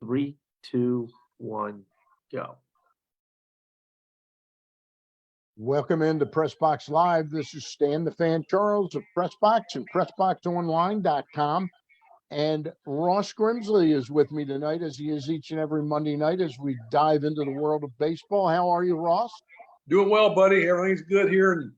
3, 2, 1, go. Welcome into PressBox Live. This is Stan the Fan Charles of PressBox and PressBoxOnline.com. And Ross Grimsley is with me tonight, as he is each and every Monday night, as we dive into the world of baseball. How are you, Ross? Doing well, buddy. Everything's good here. And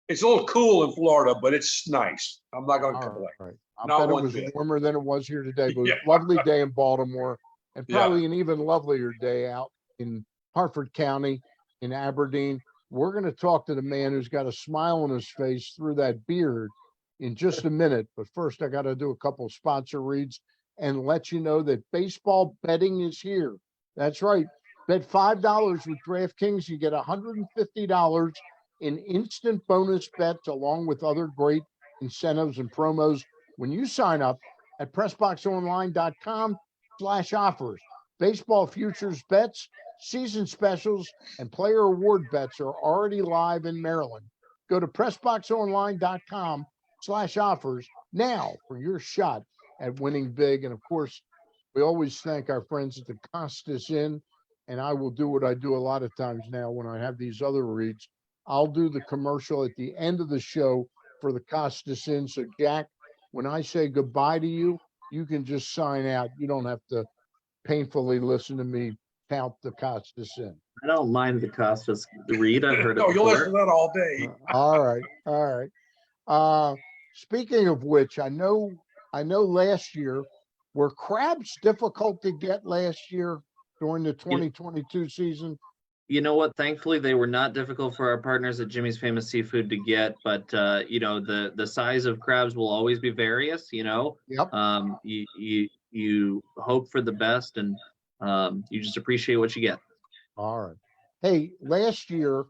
it's a little cool in Florida, but it's nice. I'm not going to complain. Right. I Not bet it one was bit. warmer than it was here today, but it was Yeah. a lovely day in Baltimore, and Yeah. probably an even lovelier day out in Hartford County in Aberdeen. We're going to talk to the man who's got a smile on his face through that beard in just a minute. But first, I got to do a couple of sponsor reads and let you know that baseball betting is here. That's right. Bet $5 with DraftKings. You get $150 in instant bonus bets, along with other great incentives and promos when you sign up at PressBoxOnline.com/offers. Baseball futures bets, season specials, and player award bets are already live in Maryland. Go to PressBoxOnline.com/offers now for your shot at winning big. And of course, we always thank our friends at the Costas Inn, and I will do what I do a lot of times now when I have these other reads. I'll do the commercial at the end of the show for the Costas Inn. So, Jack, when I say goodbye to you, you can just sign out. You don't have to painfully listen to me count the Costas Inn. I don't mind the Costas read. I've heard it No, you'll before. listen to that all day. All right. All right. Speaking of which, I know last year, were crabs difficult to get last year during the 2022 season? You know what? Thankfully, they were not difficult for our partners at Jimmy's Famous Seafood to get, but the size of crabs will always be various. Yep. You hope for the best, and you just appreciate what you get. All right. Hey, last year,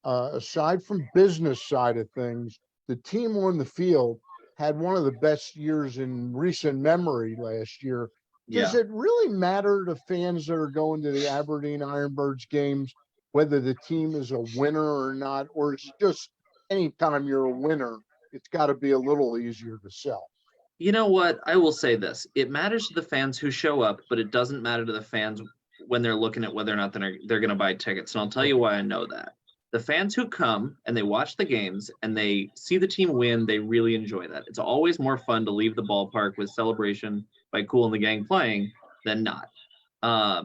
aside from business side of things, the team on the field had one of the best years in recent memory last year. Does it really matter to fans that are going to the Aberdeen IronBirds games whether the team is a winner or not? Or is it just anytime you're a winner, it's got to be a little easier to sell? You know what? I will say this. It matters to the fans who show up, but it doesn't matter to the fans when they're looking at whether or not they're going to buy tickets. And I'll tell you why I know that. The fans who come and they watch the games and they see the team win, they really enjoy that. It's always more fun to leave the ballpark with celebration by Kool and the Gang playing than not. What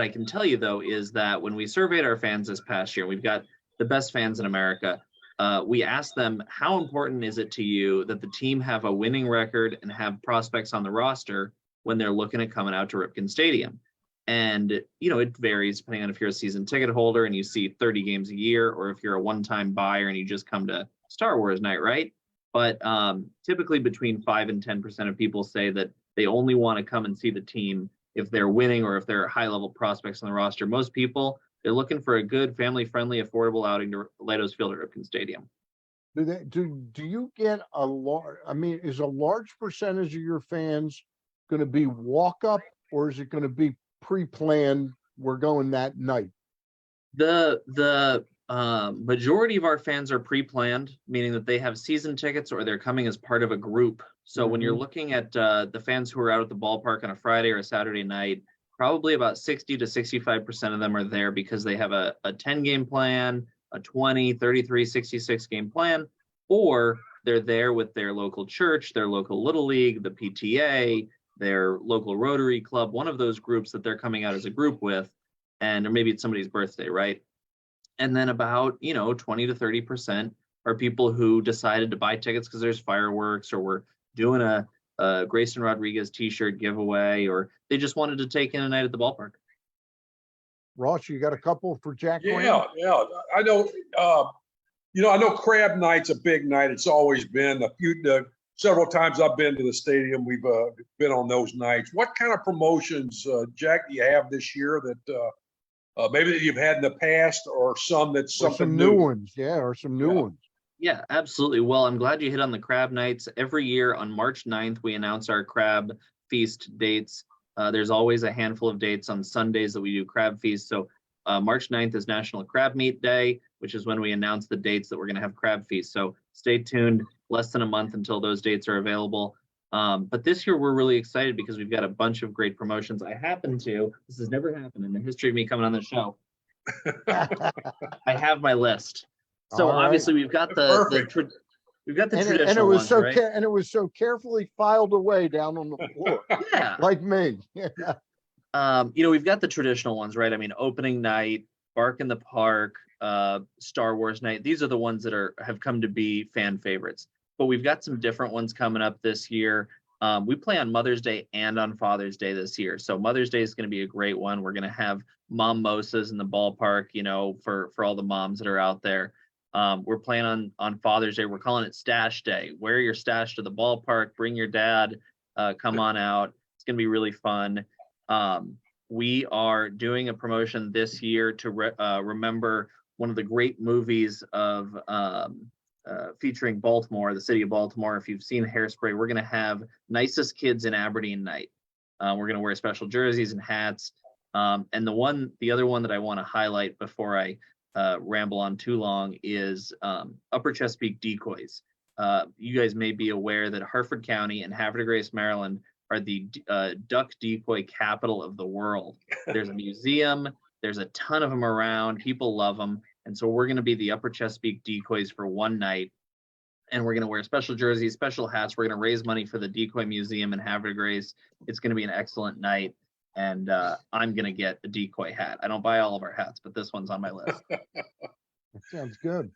I can tell you, though, is that when we surveyed our fans this past year, we've got the best fans in America. We asked them, how important is it to you that the team have a winning record and have prospects on the roster when they're looking at coming out to Ripken Stadium? And, it varies depending on if you're a season ticket holder and you see 30 games a year, or if you're a one-time buyer and you just come to Star Wars night, right? But typically between 5 and 10% of people say that they only want to come and see the team if they're winning or if they're high-level prospects on the roster. Most people, they're looking for a good, family-friendly, affordable outing to Leidos Field at Ripken Stadium. Do you get a large? I mean, is a large percentage of your fans going to be walk-up, or is it going to be pre-planned? We're going that night. The majority of our fans are pre-planned, meaning that they have season tickets or they're coming as part of a group. So when you're looking at the fans who are out at the ballpark on a Friday or a Saturday night, probably about 60 to 65% of them are there because they have a 10-game plan, a 20, 33, 66-game plan, or they're there with their local church, their local Little League, the PTA, their local Rotary Club, one of those groups that they're coming out as a group with, and or maybe it's somebody's birthday, right? And then about, 20 to 30% are people who decided to buy tickets because there's fireworks, or we're doing a Grayson Rodriguez t-shirt giveaway, or they just wanted to take in a night at the ballpark. Ross, you got a couple for Jack Graham? Yeah. I know, I know crab night's a big night. It's always been several times I've been to the stadium. We've been on those nights. What kind of promotions, Jack, do you have this year that maybe that you've had in the past, or some that's something new ones? Yeah, or some new ones. Yeah, absolutely. Well, I'm glad you hit on the crab nights. Every year on March 9th, we announce our crab feast dates. There's always a handful of dates on Sundays that we do crab feast. So March 9th is National Crab Meat Day, which is when we announce the dates that we're going to have crab feast. So stay tuned. Less than a month until those dates are available. But this year we're really excited because we've got a bunch of great promotions. This has never happened in the history of me coming on the show. I have my list. So All right. obviously we've got Perfect. we've got the And traditional it was ones, so right? and it was so carefully filed away down on the floor, Yeah. like me. We've got the traditional ones, right? I mean, opening night, Bark in the Park, Star Wars night. These are the ones that have come to be fan favorites. But we've got some different ones coming up this year. We play on Mother's Day and on Father's Day this year. So Mother's Day is going to be a great one. We're going to have mimosas in the ballpark, for all the moms that are out there. We're playing on Father's Day. We're calling it Stash Day. Wear your stash to the ballpark. Bring your dad. Come on out. It's going to be really fun. We are doing a promotion this year to remember one of the great movies of featuring Baltimore, the city of Baltimore. If you've seen Hairspray, we're going to have Nicest Kids in Aberdeen night. We're going to wear special jerseys and hats. And the other one that I want to highlight before I ramble on too long is Upper Chesapeake decoys. You guys may be aware that Harford County and Havre de Grace, Maryland, are the duck decoy capital of the world. There's a museum. There's a ton of them around. People love them. And so we're going to be the Upper Chesapeake decoys for one night. And we're going to wear special jerseys, special hats. We're going to raise money for the Decoy Museum in Havre de Grace. It's going to be an excellent night. And I'm going to get a decoy hat. I don't buy all of our hats, but this one's on my list. That sounds good.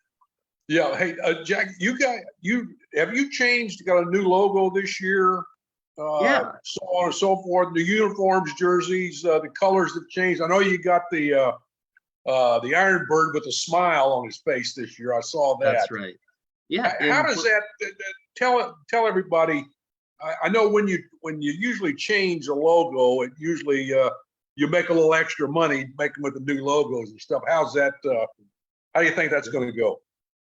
Yeah. Hey, Jack, have you changed? Got a new logo this year? Yeah. So on and so forth. The uniforms, jerseys, the colors have changed. I know you got the Iron Bird with a smile on his face this year. I saw that. That's right. Yeah. How does that tell everybody? I know when you usually change a logo, it usually you make a little extra money making with the new logos and stuff. How's that? How do you think that's going to go?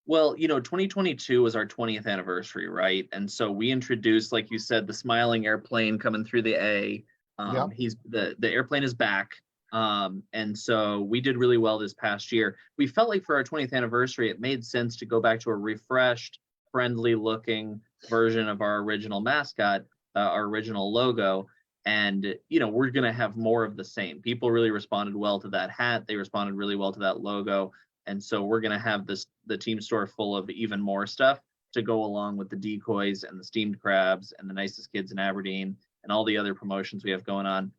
Well, 2022 was our 20th anniversary, right? And so we introduced, like you said, the smiling airplane coming through the A. Yep. The airplane is back. And so we did really well this past year. We felt like for our 20th anniversary, it made sense to go back to a refreshed, friendly looking version of our original mascot, our original logo. And, we're going to have more of the same. People really responded well to that hat. They responded really well to that logo. And so we're going to have the team store full of even more stuff to go along with the decoys and the steamed crabs and the Nicest Kids in Aberdeen and all the other promotions we have going on.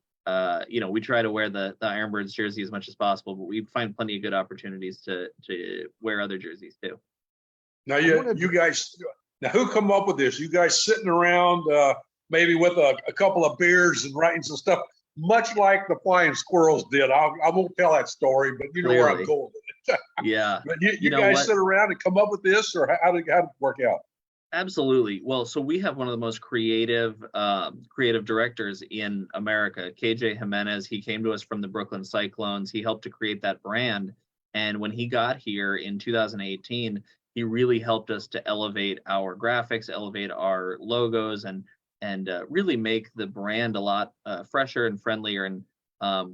We try to wear the IronBirds jersey as much as possible, but we find plenty of good opportunities to wear other jerseys too. Now, you guys, who come up with this? You guys sitting around maybe with a couple of beers and writing some stuff, much like the Flying Squirrels did. I won't tell that story, but you know where I'm going with it. Yeah. But you guys sit around and come up with this, or how did it work out? Absolutely. Well, so we have one of the most creative directors in America, KJ Jimenez. He came to us from the Brooklyn Cyclones. He helped to create that brand. And when he got here in 2018, he really helped us to elevate our graphics, elevate our logos, and really make the brand a lot fresher and friendlier. And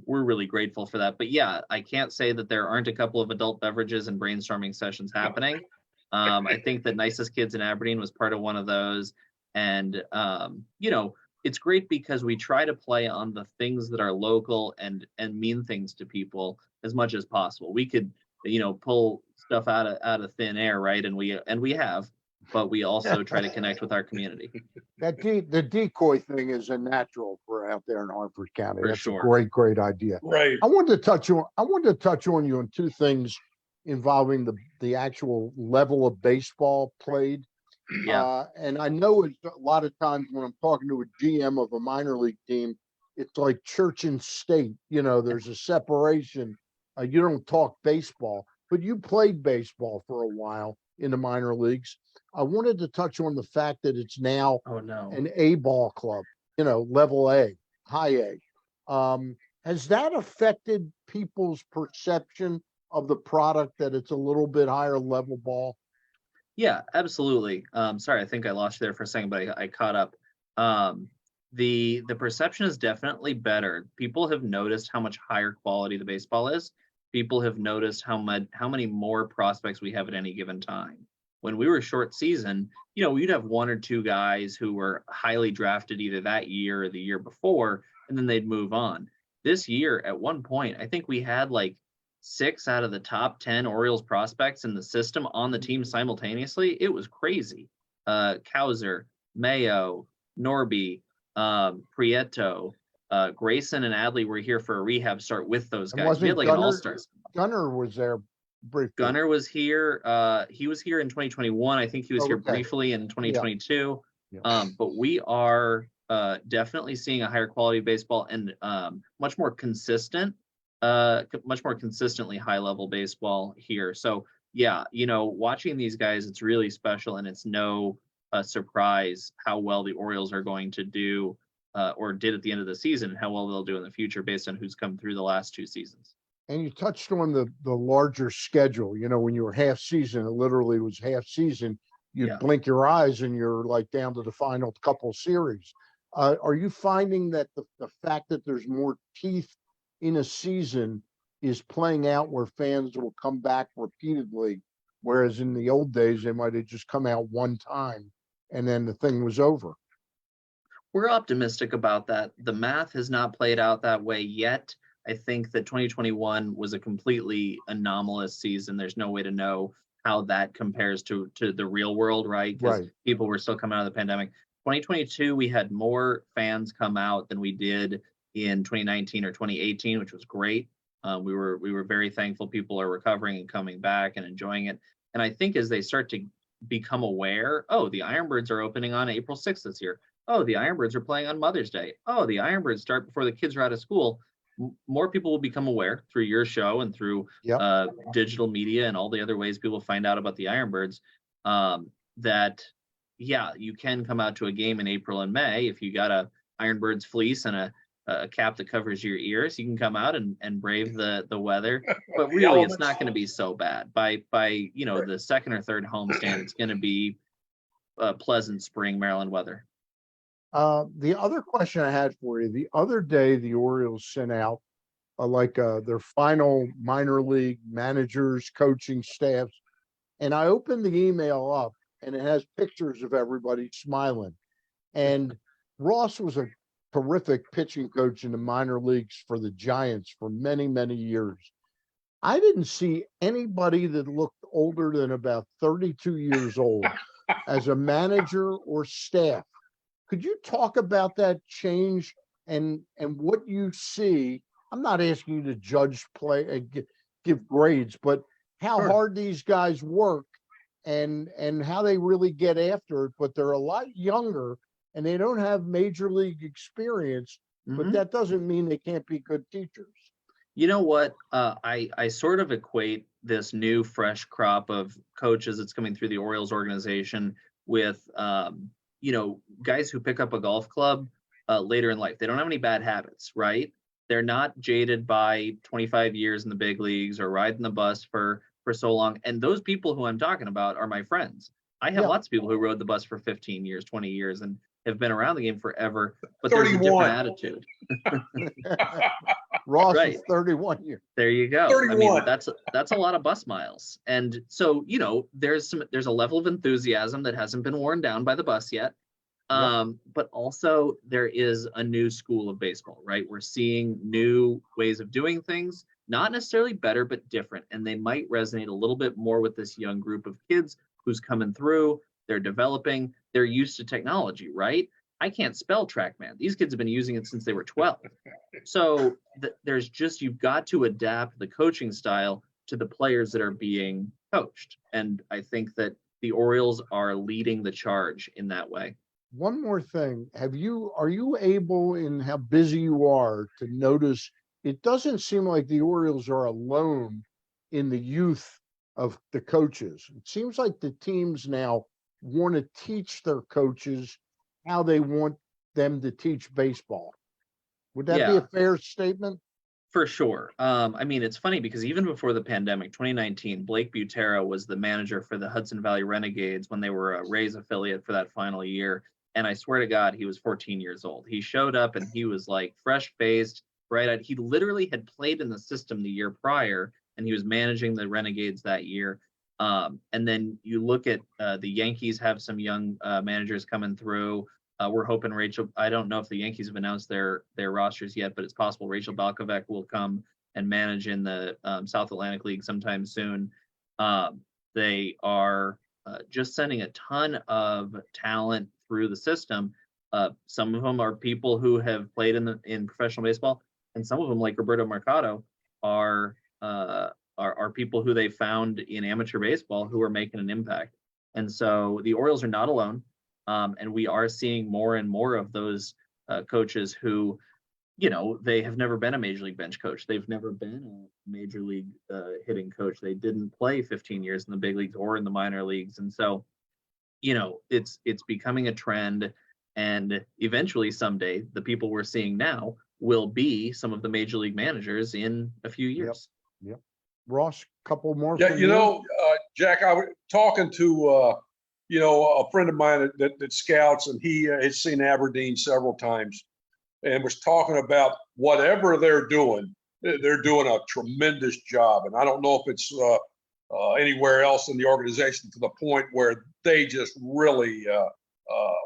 we're really grateful for that. But yeah, I can't say that there aren't a couple of adult beverages and brainstorming sessions happening. I think that Nicest Kids in Aberdeen was part of one of those. And, it's great because we try to play on the things that are local and mean things to people as much as possible. We could, pull stuff out of thin air, right? And we have, but we also try to connect with our community. The decoy thing is a natural for out there in Harford County. For That's sure. a great idea. Right. I wanted to touch on you on two things involving the actual level of baseball played. Yeah. And I know a lot of times when I'm talking to a GM of a minor league team, it's like church and state. There's a separation. You don't talk baseball, but you played baseball for a while in the minor leagues. I wanted to touch on the fact that it's now an A ball club, level A, high A. Has that affected people's perception of the product that it's a little bit higher level ball? Yeah, absolutely. Sorry, I think I lost you there for a second, but I caught up. The perception is definitely better. People have noticed how much higher quality the baseball is. People have noticed how many more prospects we have at any given time. when we were short season, we'd have one or two guys who were highly drafted either that year or the year before, and then they'd move on. This year, at one point, I think we had like 6 out of the top 10 Orioles prospects in the system on the team simultaneously. It was crazy. Kauser, Mayo, Norby, Prieto, Grayson and Adley were here for a rehab start with those And guys. We had wasn't like an all-star. Gunner was there briefly. Gunner was here. He was here in 2021. I think he was here briefly in 2022. Yeah. But we are definitely seeing a higher quality of baseball and much more consistently high level baseball here. So yeah, watching these guys, it's really special, and it's no surprise how well the Orioles are going to do or did at the end of the season, and how well they'll do in the future based on who's come through the last 2 seasons. And you touched on the larger schedule. When you were half season, it literally was half season. You'd blink your eyes and you're like down to the final couple series. Are you finding that the fact that there's more teeth in a season is playing out where fans will come back repeatedly, whereas in the old days they might have just come out one time and then the thing was over? We're optimistic about that. The math has not played out that way yet. I think that 2021 was a completely anomalous season. There's no way to know how that compares to the real world, right? Because people were still coming out of the pandemic. 2022, we had more fans come out than we did in 2019 or 2018, which was great. We were very thankful people are recovering and coming back and enjoying it. And I think as they start to become aware, the IronBirds are opening on April 6th this year. The IronBirds are playing on Mother's Day. The IronBirds start before the kids are out of school. More people will become aware through your show and through digital media and all the other ways people find out about the IronBirds, that, you can come out to a game in April and May. If you got a IronBirds fleece and a cap that covers your ears, you can come out and brave the weather. But really, it's not going to be so bad. By the second or third homestand, it's going to be pleasant spring Maryland weather. The other question I had for you, the other day, the Orioles sent out their final minor league managers, coaching staffs. And I opened the email up and it has pictures of everybody smiling. And Ross was a terrific pitching coach in the minor leagues for the Giants for many, many years. I didn't see anybody that looked older than about 32 years old as a manager or staff. Could you talk about that change and what you see? I'm not asking you to judge play and give grades, but how hard these guys work and how they really get after it. But they're a lot younger and they don't have major league experience, but that doesn't mean they can't be good teachers. You know what? I sort of equate this new fresh crop of coaches that's coming through the Orioles organization with guys who pick up a golf club later in life. They don't have any bad habits, right? They're not jaded by 25 years in the big leagues or riding the bus for so long. And those people who I'm talking about are my friends. I have lots of people who rode the bus for 15 years, 20 years, and have been around the game forever, but 31. There's a different attitude. Ross is 31 years. There you go. 31. I mean, that's a lot of bus miles. And so, there's a level of enthusiasm that hasn't been worn down by the bus yet. But also there is a new school of baseball, right? We're seeing new ways of doing things, not necessarily better, but different. And they might resonate a little bit more with this young group of kids who's coming through. They're developing, they're used to technology, right? I can't spell TrackMan. These kids have been using it since they were 12. So you've got to adapt the coaching style to the players that are being coached. And I think that the Orioles are leading the charge in that way. One more thing. Are you able, in how busy you are, to notice it doesn't seem like the Orioles are alone in the youth of the coaches? It seems like the teams now want to teach their coaches how they want them to teach baseball. Would that be a fair statement? For sure. I mean, it's funny because even before the pandemic, 2019, Blake Butera was the manager for the Hudson Valley Renegades when they were a Rays affiliate for that final year. And I swear to God, he was 14 years old. He showed up and he was like fresh-faced, bright-eyed. He literally had played in the system the year prior, and he was managing the Renegades that year. And then you look at the Yankees have some young managers coming through. We're hoping Rachel. I don't know if the Yankees have announced their rosters yet, but it's possible Rachel Balkovec will come and manage in the South Atlantic League sometime soon. They are just sending a ton of talent through the system. Some of them are people who have played in professional baseball, and some of them, like Roberto Mercado, are people who they found in amateur baseball who are making an impact. And so the Orioles are not alone, and we are seeing more and more of those coaches who, they have never been a major league bench coach. They've never been a major league hitting coach. They didn't play 15 years in the big leagues or in the minor leagues. And so, it's becoming a trend. And eventually someday, the people we're seeing now will be some of the major league managers in a few years. Yep. Ross, couple more. Yeah, Jack, I was talking to, a friend of mine that scouts, and he has seen Aberdeen several times, and was talking about whatever they're doing a tremendous job. And I don't know if it's anywhere else in the organization, to the point where they just really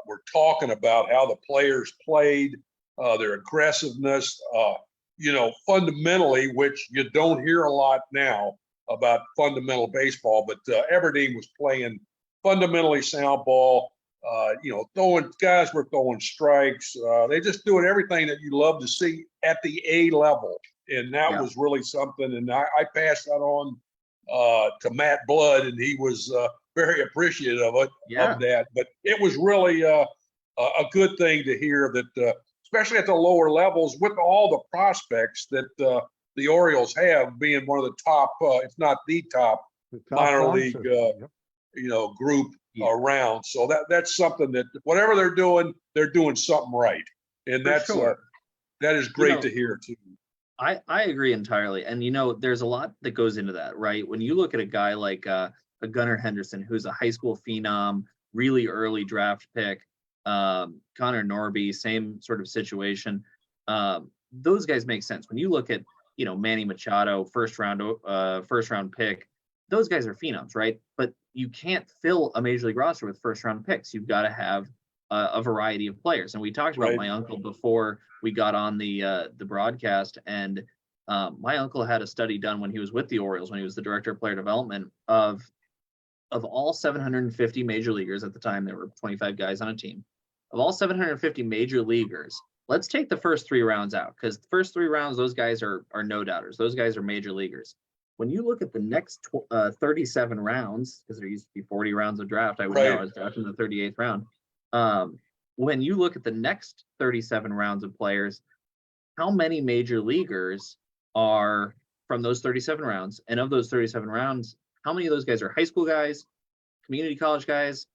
were talking about how the players played, their aggressiveness, fundamentally, which you don't hear a lot now about fundamental baseball, but Aberdeen was playing fundamentally sound ball. Guys were throwing strikes. They just doing everything that you love to see at the A level. And that was really something. And I passed that on to Matt Blood, and he was very appreciative of that. But it was really a good thing to hear that, especially at the lower levels, with all the prospects that the Orioles have, being one of the top, if not the top minor league, group around. So that's something that whatever they're doing something right. And that's that is great to hear too. I agree entirely. And, there's a lot that goes into that, right? When you look at a guy like a Gunnar Henderson, who's a high school phenom, really early draft pick, Connor Norby, same sort of situation. Those guys make sense. When you look at, Manny Machado, first round pick, those guys are phenoms, right? But you can't fill a major league roster with first round picks. You've got to have a variety of players. And we talked about my uncle before we got on the broadcast, and my uncle had a study done when he was with the Orioles, when he was the director of player development, of all 750 major leaguers at the time. There were 25 guys on a team. Of all 750 major leaguers, let's take the first 3 rounds out, because the first 3 rounds, those guys are no doubters. Those guys are major leaguers. When you look at the next 37 rounds, because there used to be 40 rounds of draft, I was drafting the 38th round. When you look at the next 37 rounds of players, how many major leaguers are from those 37 rounds? And of those 37 rounds, how many of those guys are high school guys, community college guys,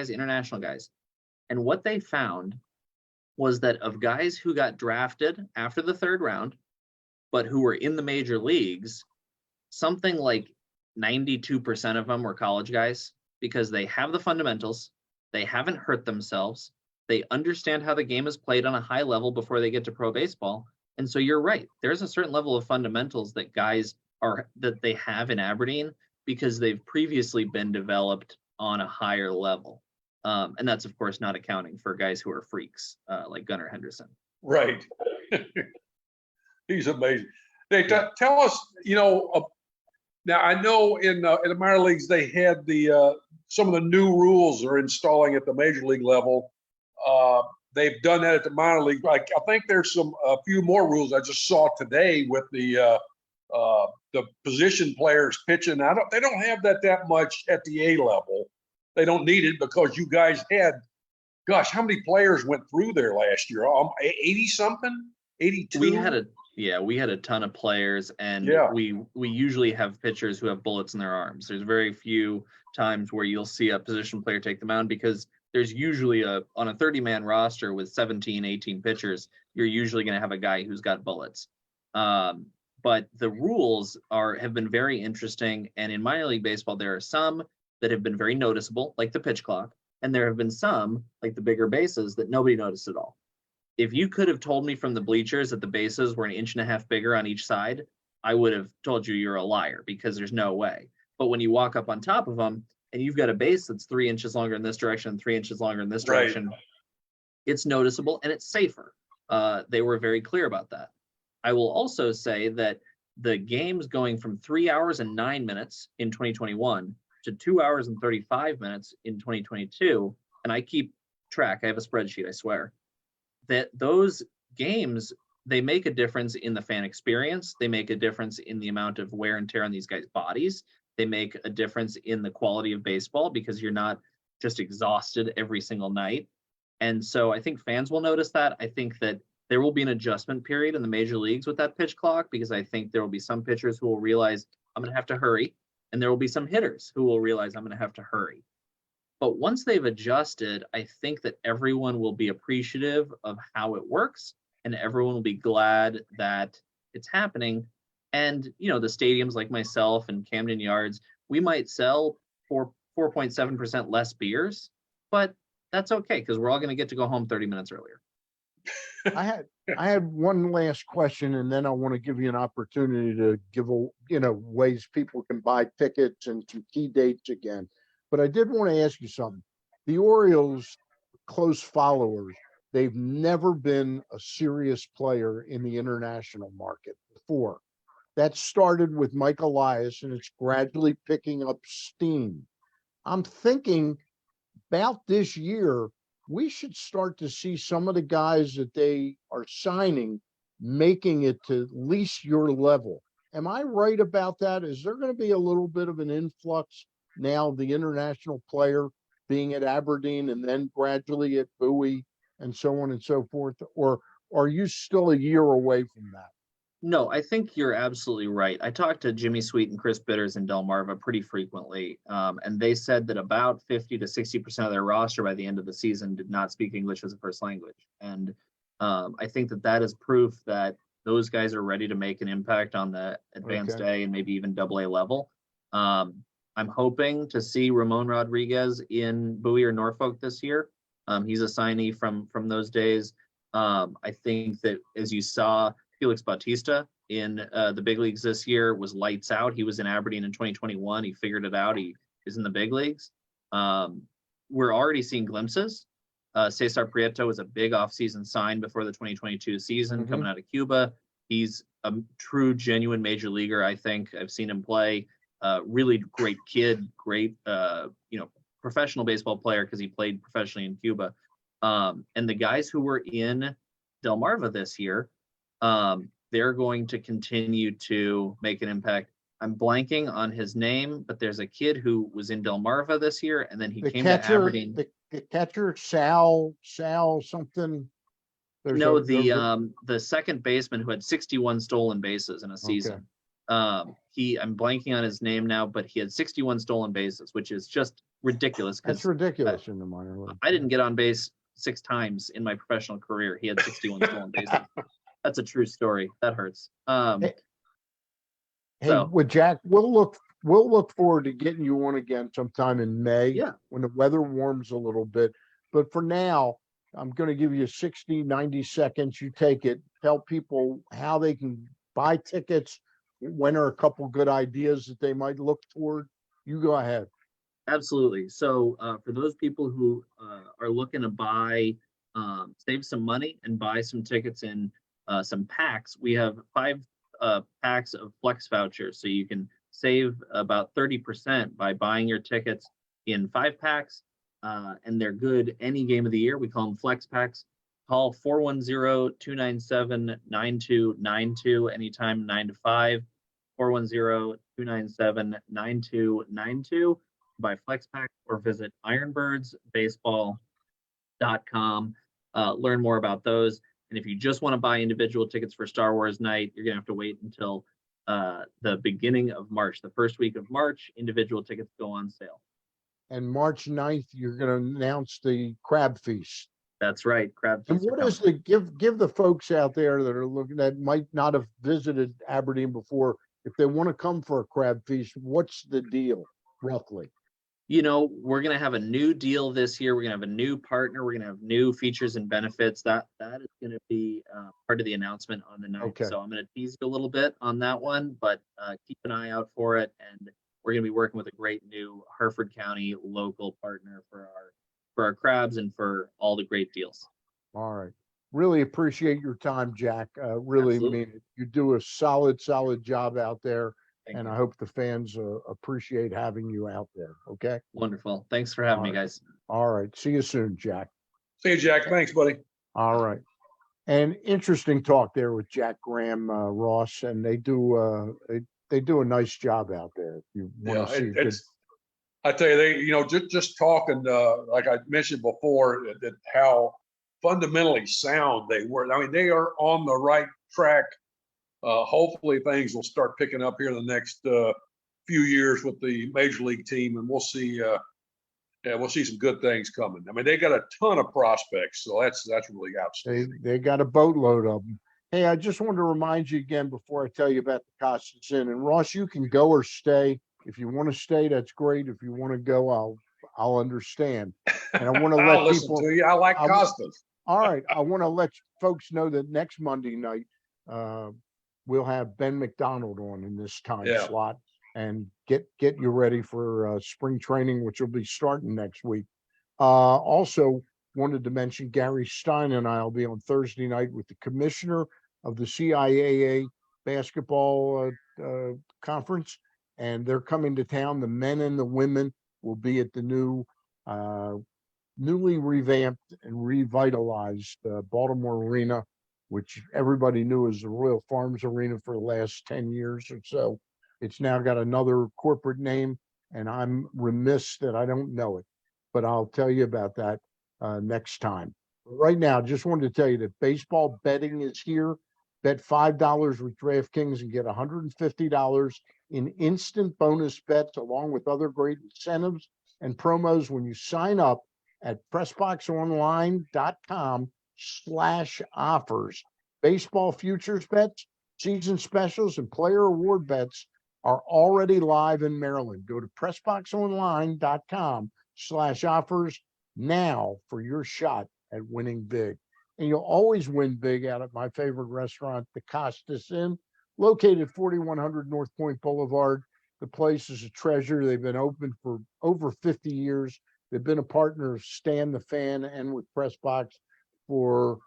international guys? And what they found was that of guys who got drafted after the 3rd round, but who were in the major leagues, something like 92% of them were college guys, because they have the fundamentals, they haven't hurt themselves, they understand how the game is played on a high level before they get to pro baseball. And so you're right, there's a certain level of fundamentals that that they have in Aberdeen, because they've previously been developed on a higher level. And that's, of course, not accounting for guys who are freaks like Gunnar Henderson. Right. He's amazing. They tell us, now I know in the minor leagues they had some of the new rules are installing at the major league level. They've done that at the minor league. Like, I think there's a few more rules I just saw today with the position players pitching. They don't have that much at the A level. They don't need it, because you guys had, gosh, how many players went through there last year? 80 something, 82. We had a ton of players, and we usually have pitchers who have bullets in their arms. There's very few times where you'll see a position player take the mound, because there's usually on a 30-man roster with 17, 18 pitchers, you're usually going to have a guy who's got bullets. But the rules have been very interesting. And in minor league baseball, there are some that have been very noticeable, like the pitch clock. And there have been some, like the bigger bases, that nobody noticed at all. If you could have told me from the bleachers that the bases were 1.5 inches bigger on each side, I would have told you you're a liar, because there's no way. But when you walk up on top of them and you've got a base that's 3 inches longer in this direction and 3 inches longer in this Right. direction, it's noticeable and it's safer. They were very clear about that. I will also say that the games going from 3 hours and 9 minutes in 2021 to 2 hours and 35 minutes in 2022, and I keep track, I have a spreadsheet, I swear, that those games, they make a difference in the fan experience. They make a difference in the amount of wear and tear on these guys' bodies. They make a difference in the quality of baseball because you're not just exhausted every single night. And so I think fans will notice that. I think that there will be an adjustment period in the major leagues with that pitch clock, because I think there will be some pitchers who will realize I'm going to have to hurry. And there will be some hitters who will realize I'm going to have to hurry. But once they've adjusted, I think that everyone will be appreciative of how it works, and everyone will be glad that it's happening. And, you know, the stadiums like myself and Camden Yards, we might sell 4.7% less beers, but that's okay because we're all going to get to go home 30 minutes earlier. I had one last question, and then I want to give you an opportunity to give ways people can buy tickets and some key dates again. But I did want to ask you something. The Orioles, close followers, they've never been a serious player in the international market before. That started with Mike Elias, and it's gradually picking up steam. I'm thinking about this year, we should start to see some of the guys that they are signing making it to at least your level. Am I right about that? Is there going to be a little bit of an influx now, the international player being at Aberdeen and then gradually at Bowie and so on and so forth? Or are you still a year away from that? No, I think you're absolutely right. I talked to Jimmy Sweet and Chris Bitters in Delmarva pretty frequently, and they said that about 50 to 60% of their roster by the end of the season did not speak English as a first language. And I think that is proof that those guys are ready to make an impact on the advanced A and maybe even AA level. I'm hoping to see Ramon Rodriguez in Bowie or Norfolk this year. He's a signee from those days. I think that, as you saw, Felix Bautista in the big leagues this year was lights out. He was in Aberdeen in 2021. He figured it out. He is in the big leagues. We're already seeing glimpses. Cesar Prieto was a big offseason sign before the 2022 season coming out of Cuba. He's a true, genuine major leaguer, I think. I've seen him play. Really great kid, great, professional baseball player because he played professionally in Cuba. And the guys who were in Delmarva this year, they're going to continue to make an impact. I'm blanking on his name, but there's a kid who was in Delmarva this year, and then he came to Aberdeen. The catcher, Sal something. The second baseman who had 61 stolen bases in a season. I'm blanking on his name now, but he had 61 stolen bases, which is just ridiculous. That's ridiculous in the minor league. I didn't get on base 6 times in my professional career. He had 61 stolen bases. That's a true story. That hurts. With Jack, we'll look forward to getting you on again sometime in May when the weather warms a little bit. But for now, I'm going to give you 60, 90 seconds. You take it. Tell people how they can buy tickets. When are a couple good ideas that they might look toward? You go ahead. Absolutely. So for those people who are looking to buy, save some money and buy some tickets in some packs, we have 5 packs of flex vouchers. So you can save about 30% by buying your tickets in 5 packs, and they're good any game of the year. We call them flex packs. Call 410-297-9292 anytime 9 to 5, 410-297-9292. Buy flex pack or visit ironbirdsbaseball.com. Learn more about those. And if you just want to buy individual tickets for Star Wars night, you're going to have to wait until the beginning of March. The first week of March, individual tickets go on sale. And March 9th, you're going to announce the Crab Feast. That's right. Crab Feast. And what is give the folks out there that are looking, that might not have visited Aberdeen before, if they want to come for a Crab Feast, what's the deal roughly? We're going to have a new deal this year. We're going to have a new partner. We're going to have new features and benefits. That is going to be part of the announcement on the night. Okay. So I'm going to tease you a little bit on that one, but keep an eye out for it. And we're going to be working with a great new Harford County local partner for our crabs and for all the great deals. All right. Really appreciate your time, Jack. Really Absolutely. mean it. You do a solid job out there. Thank And you. I hope the fans appreciate having you out there. Okay. Wonderful. Thanks for having me, All right. guys. All right. See you soon, Jack. See you, Jack. Thanks, buddy. All right. And interesting talk there with Jack Graham, Ross, and they do a nice job out there. If you want Yeah, to see good. I tell you, just talking, like I mentioned before, that how fundamentally sound they were. I mean, they are on the right track. Hopefully things will start picking up here in the next few years with the major league team, and we'll see some good things coming. I mean, they got a ton of prospects, so that's really outstanding. They got a boatload of them. Hey, I just wanted to remind you again before I tell you about the Costas Inn. And Ross, you can go or stay. If you want to stay, that's great. If you want to go, I'll understand. And I want to I'll let listen people. to you. I like Costas. All right, I want to let folks know that next Monday night we'll have Ben McDonald on in this time slot, and get you ready for spring training, which will be starting next week. Also wanted to mention Gary Stein and I will be on Thursday night with the commissioner of the CIAA basketball conference, and they're coming to town. The men and the women will be at the newly revamped and revitalized Baltimore Arena, which everybody knew as the Royal Farms Arena for the last 10 years or so. It's now got another corporate name, and I'm remiss that I don't know it, but I'll tell you about that next time. Right now, just wanted to tell you that baseball betting is here. Bet $5 with DraftKings and get $150 in instant bonus bets, along with other great incentives and promos when you sign up at PressBoxOnline.com/offers. Baseball futures bets, season specials, and player award bets are already live in Maryland. Go to PressBoxOnline.com/offers now for your shot at winning big. And you'll always win big out at my favorite restaurant, the Costas Inn, located 4100 North Point Boulevard. The place is a treasure. They've been open for over 50 years. They've been a partner of Stan the Fan and with PressBox for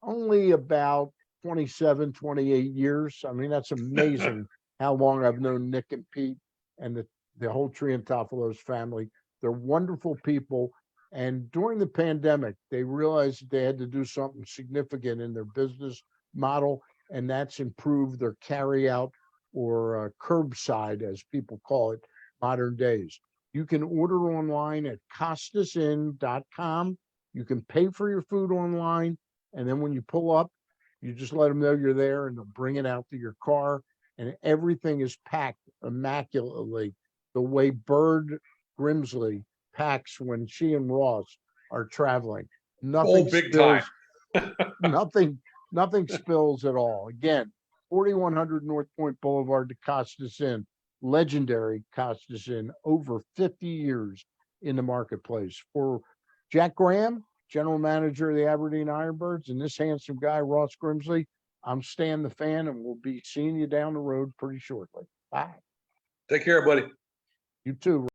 only about 27, 28 years. I mean, that's amazing how long I've known Nick and Pete and the whole Triantopoulos family. They're wonderful people. And during the pandemic, they realized they had to do something significant in their business model, and that's improve their carry out or curbside, as people call it, modern days. You can order online at CostasInn.com. You can pay for your food online, and then when you pull up, you just let them know you're there, and they'll bring it out to your car. And everything is packed immaculately, the way Bird Grimsley packs when she and Ross are traveling. Nothing big spills. time. nothing spills at all. Again, 4100 North Point Boulevard, to Costas Inn, legendary Costas Inn, over 50 years in the marketplace. For Jack Graham, general manager of the Aberdeen IronBirds, and this handsome guy, Ross Grimsley, I'm Stan the Fan, and we'll be seeing you down the road pretty shortly. Bye. Take care, buddy. You too.